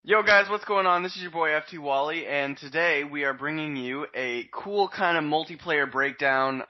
Yo guys, what's going on? This is your boy FT Wally, and today we are bringing you a cool kind of multiplayer breakdown.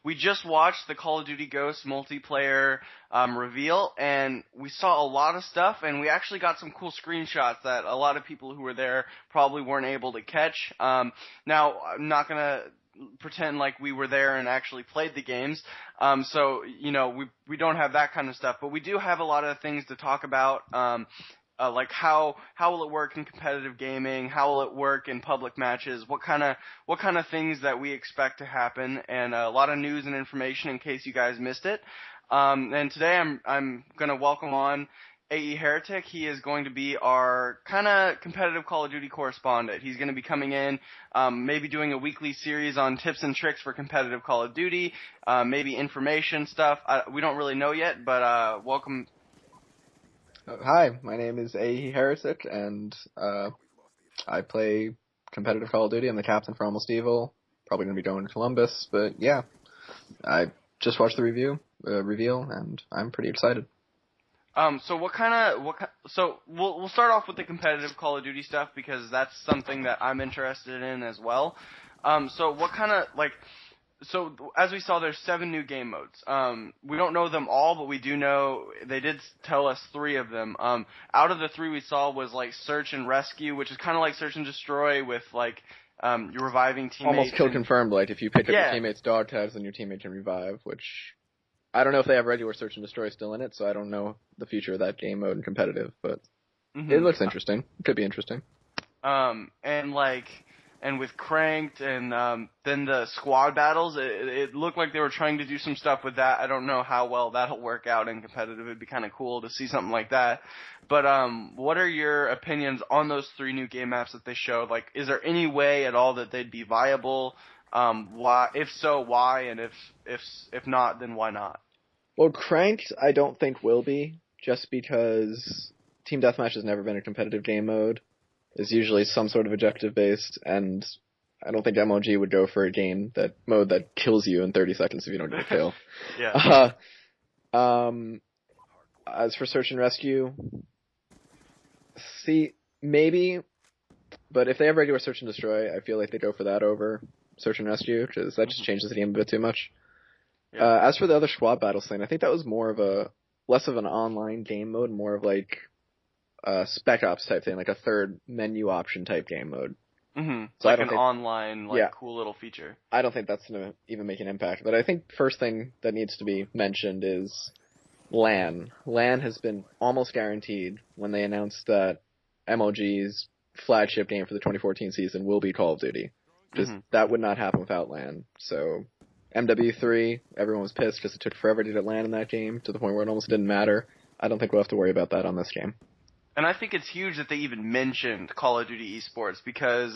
We just watched the Call of Duty Ghost multiplayer reveal, and we saw a lot of stuff, and we actually got some cool screenshots that a lot of people who were there probably weren't able to catch. Now, I'm not gonna pretend like we were there and actually played the games. So, we don't have that kind of stuff, but we do have a lot of things to talk about. Like how will it work in competitive gaming? How will it work in public matches? What kind of things that we expect to happen, and a lot of news and information in case you guys missed it. And today I'm gonna welcome on A.E. Heretic. He is going to be our kind of competitive Call of Duty correspondent. He's going to be coming in, maybe doing a weekly series on tips and tricks for competitive Call of Duty, maybe information stuff. We don't really know yet, but welcome. Hi, my name is A.E. Heretic, and I play competitive Call of Duty. I'm the captain for Almost Evil. Probably going to be going to Columbus, but yeah, I just watched the reveal, and I'm pretty excited. So we'll start off with the competitive Call of Duty stuff because that's something that I'm interested in as well. So as we saw, there's 7 new game modes. We don't know them all, but we do know they did tell us 3 of them. Out of the 3 we saw was like search and rescue, which is kind of like search and destroy with like you're reviving teammates. Almost kill confirmed. Like if you pick up your teammate's dog tags, then your teammate can revive. Which I don't know if they have regular search and destroy still in it, so I don't know the future of that game mode in competitive. But it looks interesting. It could be interesting. And with Cranked and then the squad battles, it looked like they were trying to do some stuff with that. I don't know how well that'll work out in competitive. It'd be kind of cool to see something like that. But what are your opinions on those 3 new game maps that they showed? Like, is there any way at all that they'd be viable? Why? If so, why? And if not, then why not? Well, Cranked, I don't think will be, just because Team Deathmatch has never been a competitive game mode. Is usually some sort of objective-based, and I don't think MLG would go for a game mode that kills you in 30 seconds if you don't get a kill. Yeah. As for search and rescue, maybe, but if they have regular search and destroy, I feel like they go for that over search and rescue, because that just changes the game a bit too much. Yeah. As for the other squad battles thing, I think that was less of an online game mode, more of like Spec Ops type thing, like a third menu option type game mode. Mm-hmm. So like online, cool little feature. I don't think that's going to even make an impact. But I think first thing that needs to be mentioned is LAN. LAN has been almost guaranteed when they announced that MLG's flagship game for the 2014 season will be Call of Duty. Just that would not happen without LAN. So MW3, everyone was pissed because it took forever to get LAN in that game to the point where it almost didn't matter. I don't think we'll have to worry about that on this game. And I think it's huge that they even mentioned Call of Duty esports because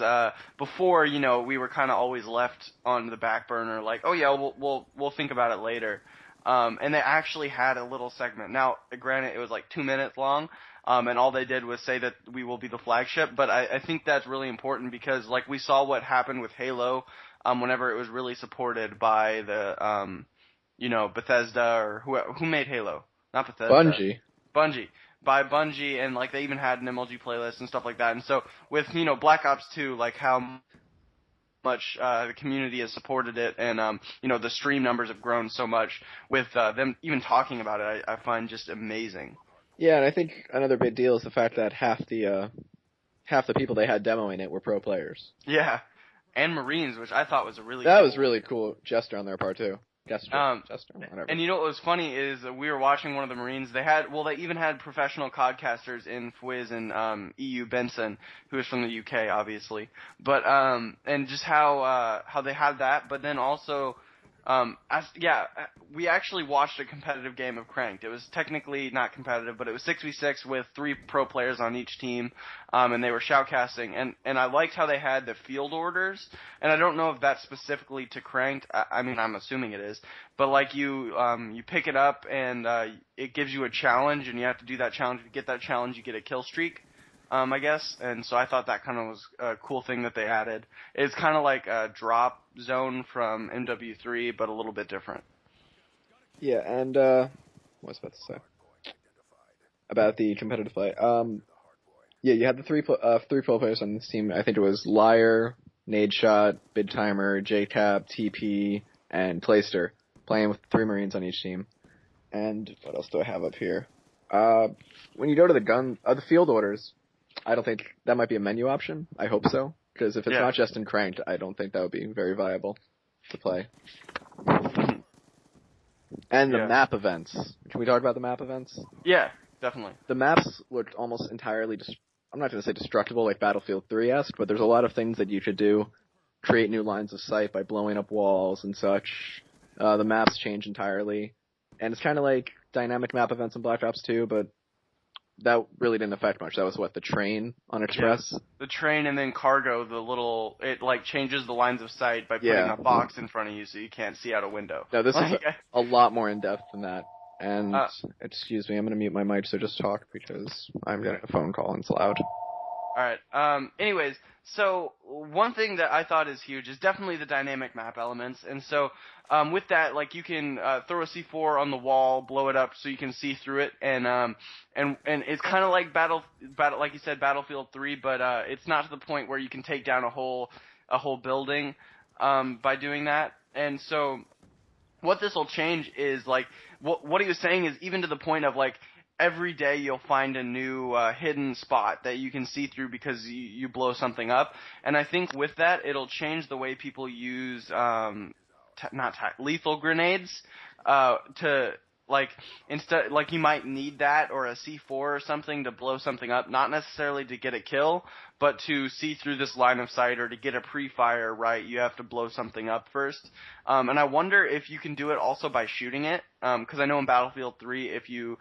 before, we were kind of always left on the back burner, like, oh yeah, we'll think about it later. And they actually had a little segment. Now, granted, it was like 2 minutes long, and all they did was say that we will be the flagship. But I think that's really important because, like, we saw what happened with Halo, whenever it was really supported by the, Bethesda or who made Halo? Not Bethesda. Bungie. By Bungie, and like they even had an MLG playlist and stuff like that. And so with Black Ops 2, like how much the community has supported it, and the stream numbers have grown so much with them even talking about it, I find just amazing. Yeah, and I think another big deal is the fact that half the people they had demoing it were pro players. Yeah, and Marines, which I thought was a really was really cool gesture on their part too. Whatever. And what was funny is we were watching one of the Marines. They even had professional codcasters in Fwiz and EU Benson, who is from the UK, obviously. But and just how they had that, but then also we actually watched a competitive game of Cranked. It was technically not competitive, but it was 6v6 with 3 pro players on each team, and they were shoutcasting. And I liked how they had the field orders, and I don't know if that's specifically to Cranked. I mean, I'm assuming it is. But like you pick it up, and it gives you a challenge, and you have to do that challenge. If you get that challenge, you get a kill streak. I guess, and so I thought that kind of was a cool thing that they added. It's kind of like a drop zone from MW3, but a little bit different. Yeah, and what was I about to say about the competitive play? Yeah, you had the three pro players on this team. I think it was Liar, Nade Shot, Bid Timer, JCap, TP, and Playster, playing with 3 Marines on each team. And what else do I have up here? When you go to the field orders, I don't think that might be a menu option. I hope so, because if it's not just in Cranked, I don't think that would be very viable to play. And the map events. Can we talk about the map events? Yeah, definitely. The maps looked almost entirely I'm not going to say destructible like Battlefield 3-esque, but there's a lot of things that you could do. Create new lines of sight by blowing up walls and such. The maps change entirely. And it's kind of like dynamic map events in Black Ops 2, but that really didn't affect much. That was the train on Express? Yeah. The train and then cargo, it like changes the lines of sight by putting a box in front of you so you can't see out a window. No, this is a lot more in-depth than that. And, excuse me, I'm going to mute my mic, so just talk because I'm getting a phone call and it's loud. Alright, anyways, so one thing that I thought is huge is definitely the dynamic map elements. And so, with that, like, you can, throw a C4 on the wall, blow it up so you can see through it, and it's kind of like like you said, Battlefield 3, but, it's not to the point where you can take down a whole building, by doing that. And so, what this will change is, like, what he was saying is even to the point of, like, every day you'll find a new hidden spot that you can see through because you blow something up. And I think with that, it'll change the way people use lethal grenades to, like, instead, like, you might need that or a C4 or something to blow something up, not necessarily to get a kill, but to see through this line of sight or to get a pre-fire right, you have to blow something up first. And I wonder if you can do it also by shooting it, because I know in Battlefield 3, if you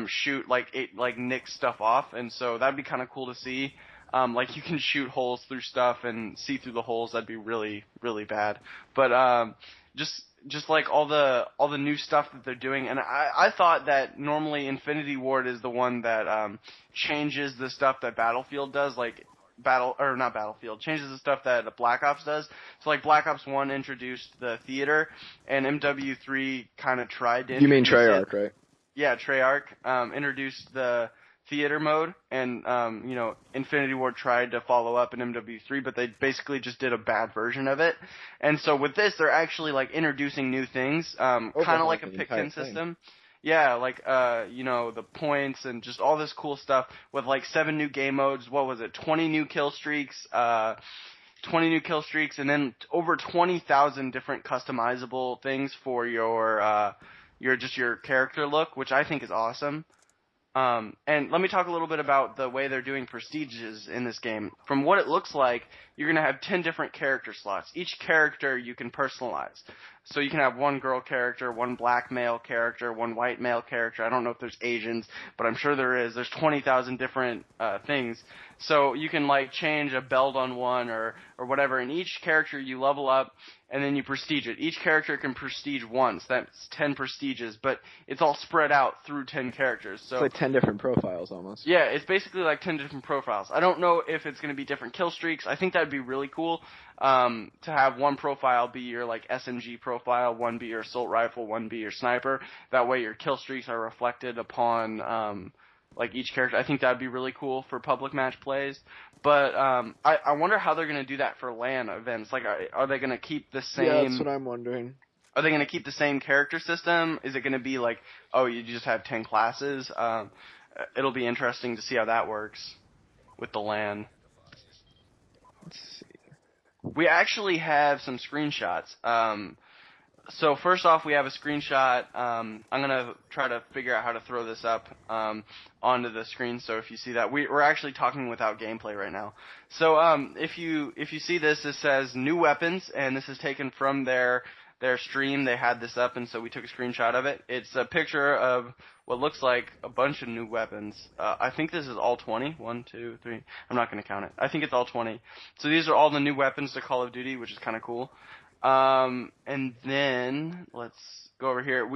shoot, it nicks stuff off, and so that'd be kind of cool to see. Like, you can shoot holes through stuff and see through the holes. That'd be really, really bad. But just like all the new stuff that they're doing, and I thought that normally Infinity Ward is the one that changes the stuff that Battlefield does, like changes the stuff that Black Ops does. So, like, Black Ops 1 introduced the theater, and MW3 kind of tried to introduce. You mean Treyarch, right? Yeah, Treyarch introduced the theater mode, and Infinity Ward tried to follow up in MW3, but they basically just did a bad version of it. And so with this, they're actually, like, introducing new things, kind of like a pick-10 system. Yeah, like, the points and just all this cool stuff with, like, 7 new game modes. What was it? 20 new kill streaks, and then over 20,000 different customizable things for your character look, which I think is awesome. And let me talk a little bit about the way they're doing prestiges in this game. From what it looks like, you're going to have 10 different character slots. Each character you can personalize. So you can have one girl character, one black male character, one white male character. I don't know if there's Asians, but I'm sure there is. There's 20,000 different things. So you can, like, change a belt on one or whatever. And each character you level up, and then you prestige it. Each character can prestige once. That's 10 prestiges, but it's all spread out through 10 characters. So it's like 10 different profiles almost. Yeah, it's basically like 10 different profiles. I don't know if it's going to be different kill streaks. I think that'd be really cool to have one profile be your, like, SMG profile, one be your assault rifle, one be your sniper. That way your kill streaks are reflected upon like, each character. I think that'd be really cool for public match plays. But I wonder how they're going to do that for LAN events. Like, are they going to keep the same... Yeah, that's what I'm wondering. Are they going to keep the same character system? Is it going to be like, oh, you just have 10 classes? It'll be interesting to see how that works with the LAN. Let's see. We actually have some screenshots. So first off, we have a screenshot. I'm going to try to figure out how to throw this up onto the screen. So if you see that, we're actually talking without gameplay right now. So if you see this, it says new weapons, and this is taken from their stream. They had this up, and so we took a screenshot of it. It's a picture of what looks like a bunch of new weapons. I think this is all 20. 1, 2, 3. I'm not going to count it. I think it's all 20. So these are all the new weapons to Call of Duty, which is kind of cool. And then let's go over here.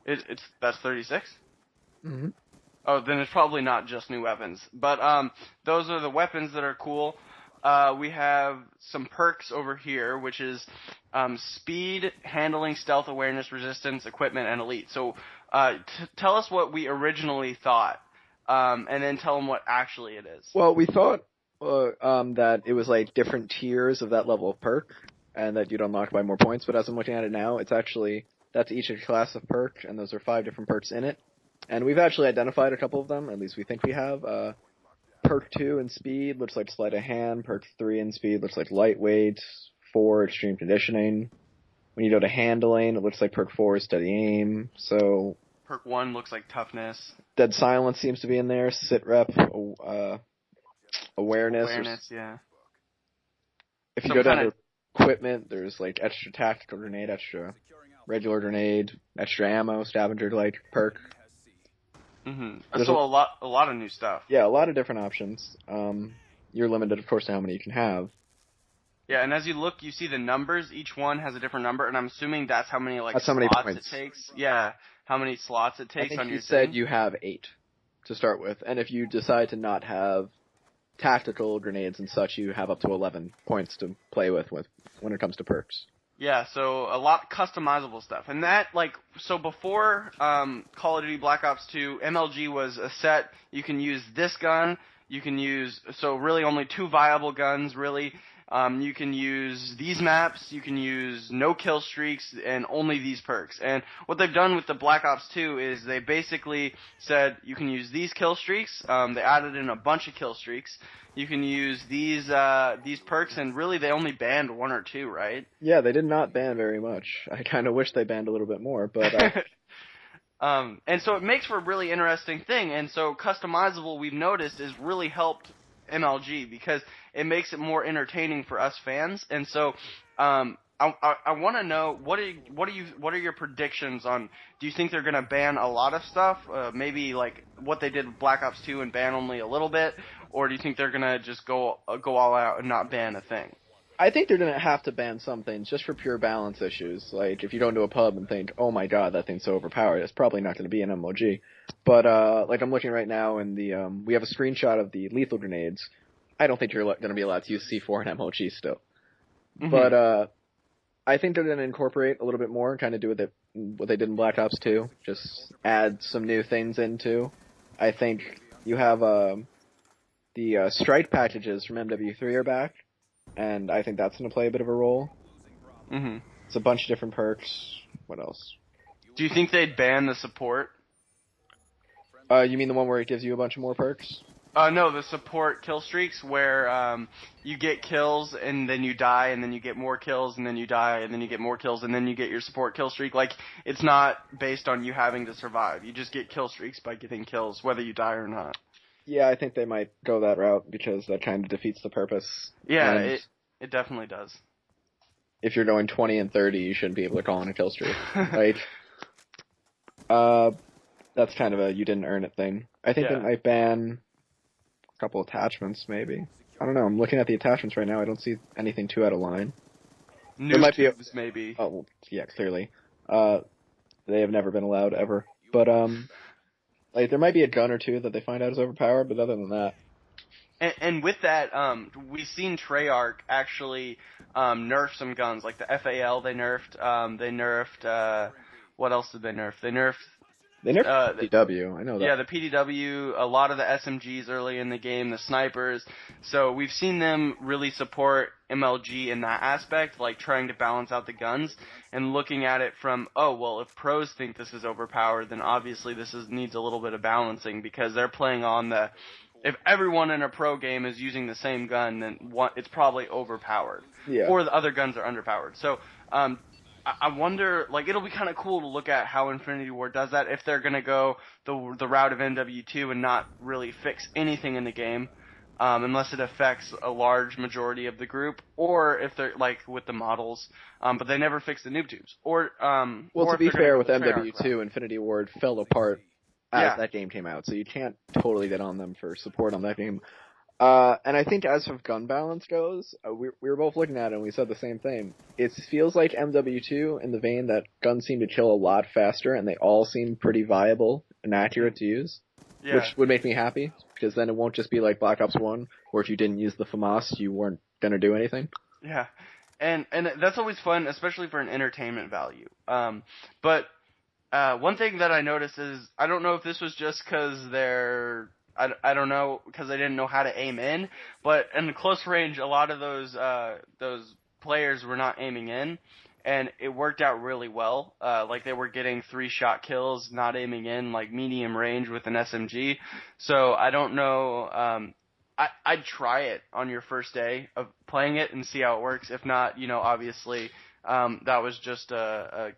That's 36? Mm-hmm. Oh, then it's probably not just new weapons. But those are the weapons that are cool. We have some perks over here, which is speed, handling, stealth, awareness, resistance, equipment, and elite. So tell us what we originally thought and then tell them what actually it is. Well, we thought that it was like different tiers of that level of perk, and that you'd unlock by more points. But as I'm looking at it now, it's actually that's each a class of perk, and those are 5 different perks in it. And we've actually identified a couple of them. At least we think we have. Perk 2 in speed looks like sleight of hand. Perk 3 in speed looks like lightweight. 4 extreme conditioning. When you go to handling, it looks like perk 4 is steady aim. So Perk 1 looks like toughness. dead silence seems to be in there. Sit rep, awareness. Yeah. If you go down to equipment, there's like extra tactical grenade, extra regular grenade, extra ammo, scavenger like perk. Mm-hmm. So a lot of new stuff. Yeah, a lot of different options. You're limited, of course, to how many you can have. Yeah, and as you look, you see the numbers. Each one has a different number, and I'm assuming that's how many that's slots how many points it takes. Yeah, how many slots it takes I think on your said you have 8 to start with, and if you decide to not have tactical grenades and such, you have up to 11 points to play with when it comes to perks. Yeah, so a lot customizable stuff. And that, so before Call of Duty Black Ops 2, MLG was a set. You can use this gun. You can use, so really only 2 viable guns, really. You can use these maps, you can use no kill streaks, and only these perks. And what they've done with the Black Ops 2 is they basically said you can use these kill streaks. They added in a bunch of kill streaks. You can use these perks, and really they only banned 1 or 2, right? Yeah, they did not ban very much. I kind of wish they banned a little bit more, but... and so it makes for a really interesting thing. And so customizable, we've noticed, has really helped MLG because it makes it more entertaining for us fans. And so I want to know what are your predictions on? Do you think they're going to ban a lot of stuff, maybe like what they did with Black Ops 2 and ban only a little bit, or do you think they're going to just go all out and not ban a thing? I think they're going to have to ban some things just for pure balance issues. Like, if you go into a pub and think, oh my god, that thing's so overpowered, it's probably not going to be an MLG. But, like I'm looking right now and we have a screenshot of the lethal grenades. I don't think you're going to be allowed to use C4 and MLG still. Mm-hmm. But, I think they're going to incorporate a little bit more and kind of do what they did in Black Ops 2. Just add some new things into. I think you have, the strike packages from MW3 are back. And I think that's going to play a bit of a role. Mm-hmm. It's a bunch of different perks. What else? Do you think they'd ban the support? You mean the one where it gives you a bunch of more perks? No, the support kill streaks where you get kills and then you die and then you get more kills and then you die and then you get more kills and then you get your support kill streak. Like, it's not based on you having to survive. You just get kill streaks by getting kills, whether you die or not. Yeah, I think they might go that route because that kind of defeats the purpose. Yeah, it definitely does. If you're going 20 and 30, you shouldn't be able to call in a kill streak. Like, that's kind of a you didn't earn it thing. I think they might ban a couple attachments, maybe. I don't know. I'm looking at the attachments right now. I don't see anything too out of line. Nuke might be maybe. Oh, well, yeah, clearly. They have never been allowed ever. But, like, there might be a gun or two that they find out is overpowered, but other than that. And with that, we've seen Treyarch actually nerf some guns, like the FAL they nerfed. What else did they nerf? They nerfed PDW, I know that. Yeah, the PDW, a lot of the SMGs early in the game, the snipers. So we've seen them really support MLG in that aspect, like trying to balance out the guns and looking at it from, oh, well, if pros think this is overpowered, then obviously this needs a little bit of balancing because they're playing on the, if everyone in a pro game is using the same gun, then it's probably overpowered. Yeah. Or the other guns are underpowered. So, I wonder, like, it'll be kind of cool to look at how Infinity Ward does that, if they're going to go the route of MW2 and not really fix anything in the game, unless it affects a large majority of the group, or if they're, like, with the models, but they never fix the noob tubes. Well, to be fair, with MW2, Infinity Ward fell apart as that game came out, so you can't totally get on them for support on that game. And I think as of gun balance goes, we were both looking at it and we said the same thing. It feels like MW2 in the vein that guns seem to kill a lot faster and they all seem pretty viable and accurate to use. Yeah. Which would make me happy, because then it won't just be like Black Ops 1, where if you didn't use the FAMAS, you weren't going to do anything. Yeah, and that's always fun, especially for an entertainment value. But one thing that I noticed is, I don't know if this was just because they're I don't know, because I didn't know how to aim in. But in close range, a lot of those players were not aiming in, and it worked out really well. Like they were getting 3-shot kills, not aiming in, like medium range with an SMG. So I don't know. I'd try it on your first day of playing it and see how it works. If not, obviously, that was just a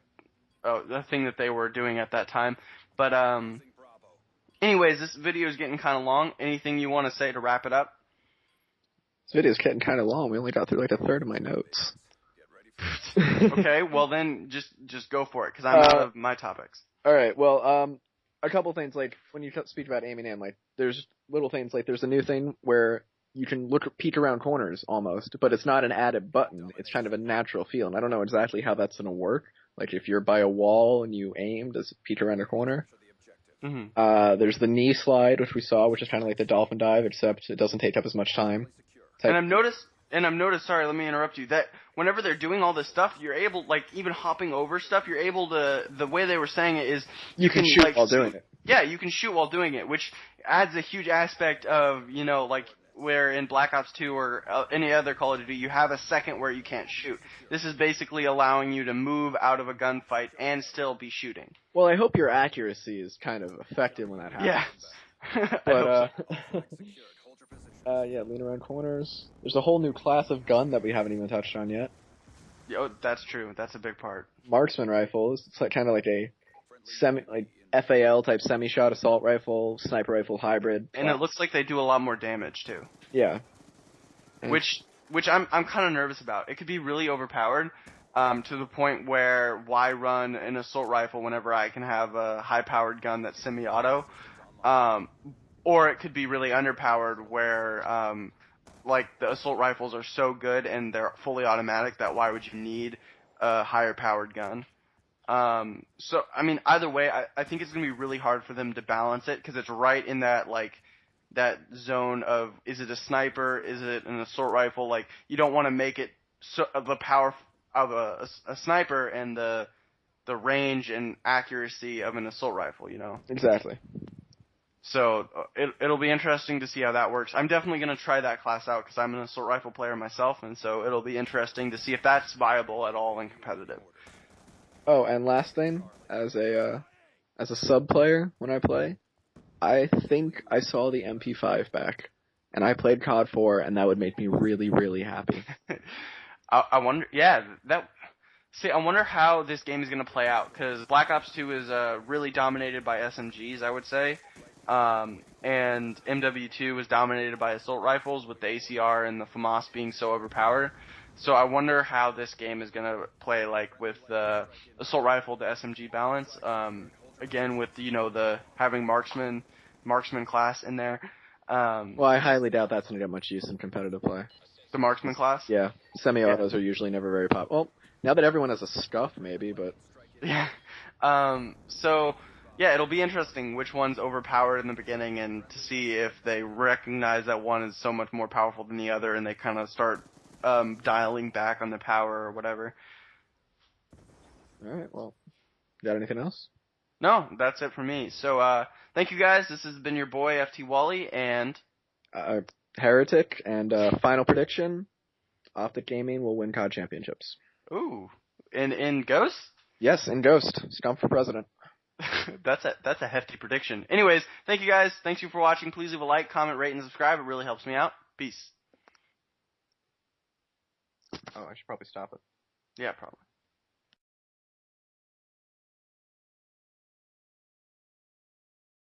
thing that they were doing at that time. But anyways, this video is getting kind of long. Anything you want to say to wrap it up? This video's getting kind of long. We only got through like a third of my notes. Okay, well then just go for it, because I'm out of my topics. All right. Well, a couple things, like when you speak about aiming in, like there's little things, like there's a new thing where you can peek around corners almost, but it's not an added button. It's kind of a natural feel, and I don't know exactly how that's gonna work. Like if you're by a wall and you aim, does it peek around a corner? Mm-hmm. There's the knee slide, which we saw, which is kind of like the dolphin dive, except it doesn't take up as much time. And I've noticed, sorry, let me interrupt you, that whenever they're doing all this stuff, you're able, like, even hopping over stuff, you're able to, the way they were saying it is, you can shoot like, while doing it. Yeah, you can shoot while doing it, which adds a huge aspect of, like, where in Black Ops 2 or any other Call of Duty, you have a second where you can't shoot. This is basically allowing you to move out of a gunfight and still be shooting. Well, I hope your accuracy is kind of affected when that happens. Yeah. But, yeah, lean around corners. There's a whole new class of gun that we haven't even touched on yet. Oh, that's true. That's a big part. Marksman rifles. It's like kind of like a FAL type semi-shot assault rifle, sniper rifle hybrid. And it looks like they do a lot more damage too. Yeah. Which I'm kind of nervous about. It could be really overpowered, to the point where why run an assault rifle whenever I can have a high-powered gun that's semi-auto? Or it could be really underpowered where, like, the assault rifles are so good and they're fully automatic that why would you need a higher powered gun? So, I mean, either way, I think it's going to be really hard for them to balance it, because it's right in that, like, that zone of, is it a sniper, is it an assault rifle? Like, you don't want to make it so the power of a sniper and the range and accuracy of an assault rifle, Exactly. So it'll be interesting to see how that works. I'm definitely going to try that class out, because I'm an assault rifle player myself, and so it'll be interesting to see if that's viable at all and competitive. Oh, and last thing, as a sub player when I play, I think I saw the MP5 back, and I played COD 4, and that would make me really, really happy. I wonder, yeah, I wonder how this game is going to play out, because Black Ops 2 is really dominated by SMGs, I would say. And MW2 was dominated by assault rifles, with the ACR and the FAMAS being so overpowered. So I wonder how this game is going to play, like, with the assault rifle to SMG balance. Again, with, the having marksman class in there. Well, I highly doubt that's going to get much use in competitive play. The marksman class? Yeah. Semi-autos are usually never very popular. Well, now that everyone has a scuff, maybe, but... Yeah. So... Yeah, it'll be interesting which one's overpowered in the beginning, and to see if they recognize that one is so much more powerful than the other, and they kind of start dialing back on the power or whatever. Alright, well, got anything else? No, that's it for me. So, thank you guys. This has been your boy, FT Wally, and... Heretic, and final prediction, Off the Gaming will win COD Championships. Ooh. In Ghost? Yes, in Ghost. Scum for president. That's a hefty prediction. Anyways, thank you guys. Thanks you for watching. Please leave a like, comment, rate, and subscribe. It really helps me out. Peace. Oh, I should probably stop it. Yeah, probably.